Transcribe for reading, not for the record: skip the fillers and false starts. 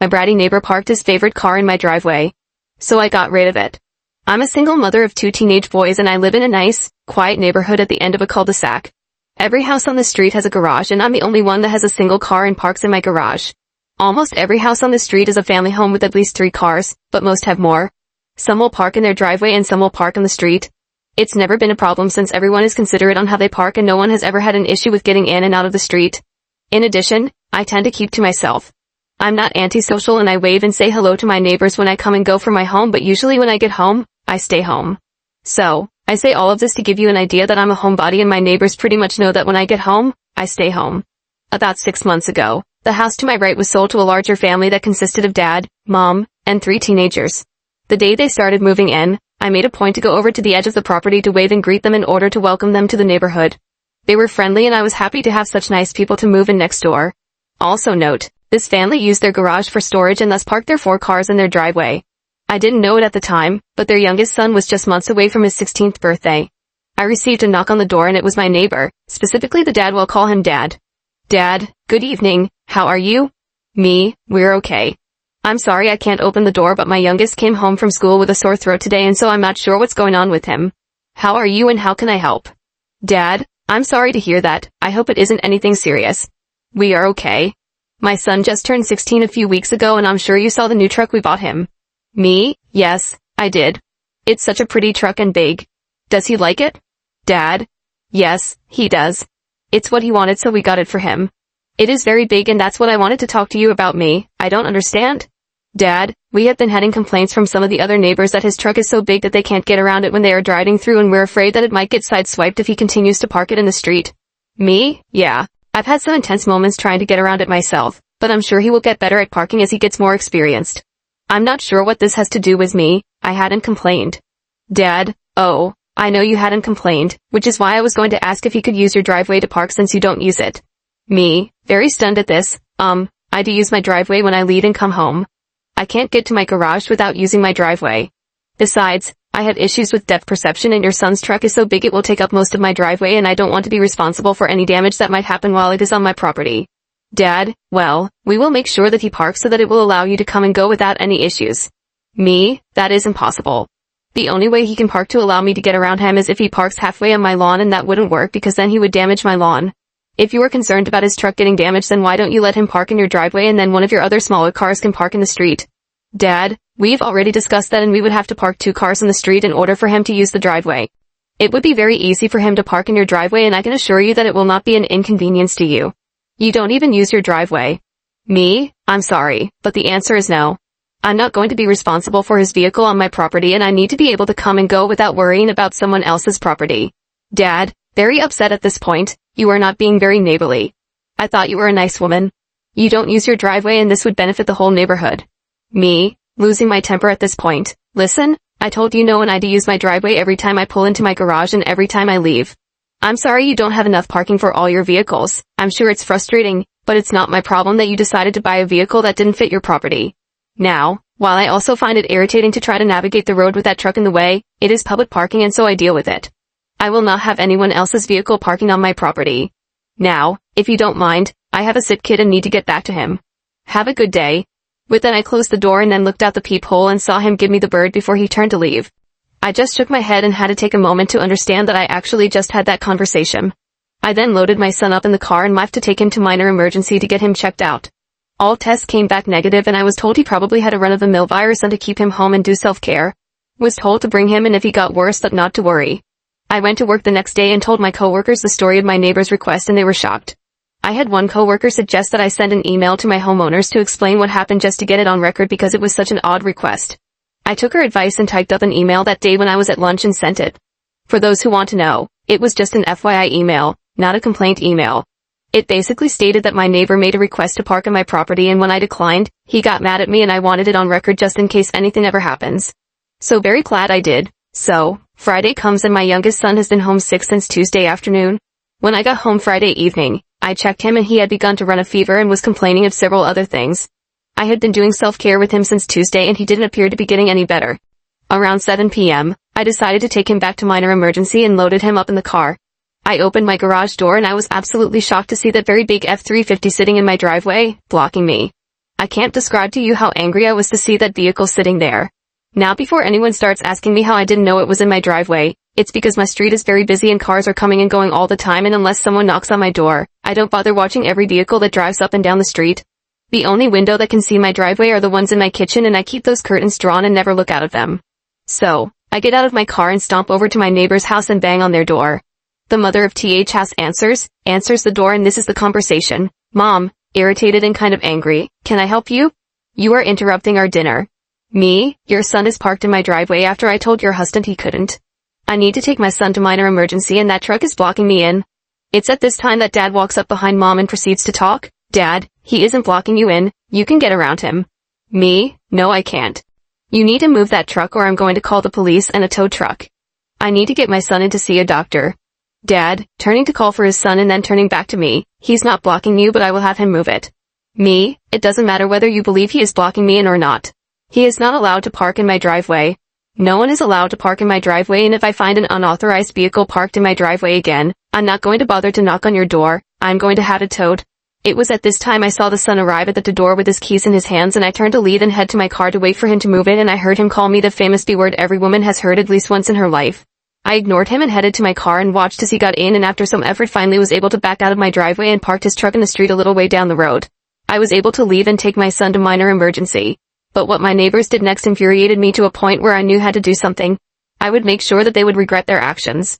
my bratty neighbor parked his favorite car in my driveway. So I got rid of it. I'm a single mother of 2 teenage boys and I live in a nice, quiet neighborhood at the end of a cul-de-sac. Every house on the street has a garage and I'm the only one that has a single car and parks in my garage. Almost every house on the street is a family home with at least 3 cars, but most have more. Some will park in their driveway and some will park on the street. It's never been a problem since everyone is considerate on how they park and no one has ever had an issue with getting in and out of the street. In addition, I tend to keep to myself. I'm not antisocial and I wave and say hello to my neighbors when I come and go from my home, but usually when I get home, I stay home. So, I say all of this to give you an idea that I'm a homebody and my neighbors pretty much know that when I get home, I stay home. About 6 months ago, the house to my right was sold to a larger family that consisted of dad, mom, and 3 teenagers. The day they started moving in, I made a point to go over to the edge of the property to wave and greet them in order to welcome them to the neighborhood. They were friendly and I was happy to have such nice people to move in next door. Also note, this family used their garage for storage and thus parked their 4 cars in their driveway. I didn't know it at the time, but their youngest son was just months away from his 16th birthday. I received a knock on the door and it was my neighbor, specifically the dad. We'll call him Dad. Dad, good evening, how are you? Me, we're okay. I'm sorry I can't open the door, but my youngest came home from school with a sore throat today and so I'm not sure what's going on with him. How are you and how can I help? Dad, I'm sorry to hear that. I hope it isn't anything serious. We are okay. My son just turned 16 a few weeks ago and I'm sure you saw the new truck we bought him. Me, yes, I did. It's such a pretty truck and big. Does he like it? Dad? Yes, he does. It's what he wanted so we got it for him. It is very big and that's what I wanted to talk to you about. Me, I don't understand. Dad, we have been having complaints from some of the other neighbors that his truck is so big that they can't get around it when they are driving through and we're afraid that it might get sideswiped if he continues to park it in the street. Me, yeah. I've had some intense moments trying to get around it myself, but I'm sure he will get better at parking as he gets more experienced. I'm not sure what this has to do with me. I hadn't complained. Dad, oh, I know you hadn't complained, which is why I was going to ask if he could use your driveway to park since you don't use it. Me, very stunned at this, I do use my driveway when I leave and come home. I can't get to my garage without using my driveway. Besides, I have issues with depth perception and your son's truck is so big it will take up most of my driveway and I don't want to be responsible for any damage that might happen while it is on my property. Dad, well, we will make sure that he parks so that it will allow you to come and go without any issues. Me, that is impossible. The only way he can park to allow me to get around him is if he parks halfway on my lawn and that wouldn't work because then he would damage my lawn. If you are concerned about his truck getting damaged then why don't you let him park in your driveway and then one of your other smaller cars can park in the street? Dad, we've already discussed that and we would have to park 2 cars in the street in order for him to use the driveway. It would be very easy for him to park in your driveway and I can assure you that it will not be an inconvenience to you. You don't even use your driveway. Me, I'm sorry, but the answer is no. I'm not going to be responsible for his vehicle on my property and I need to be able to come and go without worrying about someone else's property. Dad, very upset at this point, you are not being very neighborly. I thought you were a nice woman. You don't use your driveway and this would benefit the whole neighborhood. Me, losing my temper at this point. Listen, I told you no and I do use my driveway every time I pull into my garage and every time I leave. I'm sorry you don't have enough parking for all your vehicles. I'm sure it's frustrating, but it's not my problem that you decided to buy a vehicle that didn't fit your property. Now, while I also find it irritating to try to navigate the road with that truck in the way, it is public parking and so I deal with it. I will not have anyone else's vehicle parking on my property. Now, if you don't mind, I have a sick kid and need to get back to him. Have a good day. With that I closed the door and then looked out the peephole and saw him give me the bird before he turned to leave. I just shook my head and had to take a moment to understand that I actually just had that conversation. I then loaded my son up in the car and left to take him to minor emergency to get him checked out. All tests came back negative and I was told he probably had a run-of-the-mill virus and to keep him home and do self-care. Was told to bring him in if he got worse but not to worry. I went to work the next day and told my coworkers the story of my neighbor's request and they were shocked. I had one coworker suggest that I send an email to my homeowners to explain what happened just to get it on record because it was such an odd request. I took her advice and typed up an email that day when I was at lunch and sent it. For those who want to know, it was just an FYI email, not a complaint email. It basically stated that my neighbor made a request to park on my property and when I declined, he got mad at me and I wanted it on record just in case anything ever happens. So very glad I did. So, Friday comes and my youngest son has been home sick since Tuesday afternoon. When I got home Friday evening, I checked him and he had begun to run a fever and was complaining of several other things. I had been doing self-care with him since Tuesday and he didn't appear to be getting any better. Around 7 p.m., I decided to take him back to minor emergency and loaded him up in the car. I opened my garage door and I was absolutely shocked to see that very big F-350 sitting in my driveway, blocking me. I can't describe to you how angry I was to see that vehicle sitting there. Now before anyone starts asking me how I didn't know it was in my driveway, it's because my street is very busy and cars are coming and going all the time, and unless someone knocks on my door, I don't bother watching every vehicle that drives up and down the street. The only window that can see my driveway are the ones in my kitchen, and I keep those curtains drawn and never look out of them. So, I get out of my car and stomp over to my neighbor's house and bang on their door. The mother of TH house answers the door, and this is the conversation. Mom, irritated and kind of angry, can I help you? You are interrupting our dinner. Me, your son is parked in my driveway after I told your husband he couldn't. I need to take my son to minor emergency and that truck is blocking me in. It's at this time that Dad walks up behind Mom and proceeds to talk. Dad, he isn't blocking you in, you can get around him. Me, no I can't. You need to move that truck or I'm going to call the police and a tow truck. I need to get my son in to see a doctor. Dad, turning to call for his son and then turning back to me, he's not blocking you but I will have him move it. Me, it doesn't matter whether you believe he is blocking me in or not. He is not allowed to park in my driveway. No one is allowed to park in my driveway, and if I find an unauthorized vehicle parked in my driveway again, I'm not going to bother to knock on your door, I'm going to have it towed. It was at this time I saw the son arrive at the door with his keys in his hands, and I turned to leave and head to my car to wait for him to move it, and I heard him call me the famous B word every woman has heard at least once in her life. I ignored him and headed to my car and watched as he got in, and after some effort finally was able to back out of my driveway and parked his truck in the street a little way down the road. I was able to leave and take my son to minor emergency. But what my neighbors did next infuriated me to a point where I knew how to do something. I would make sure that they would regret their actions.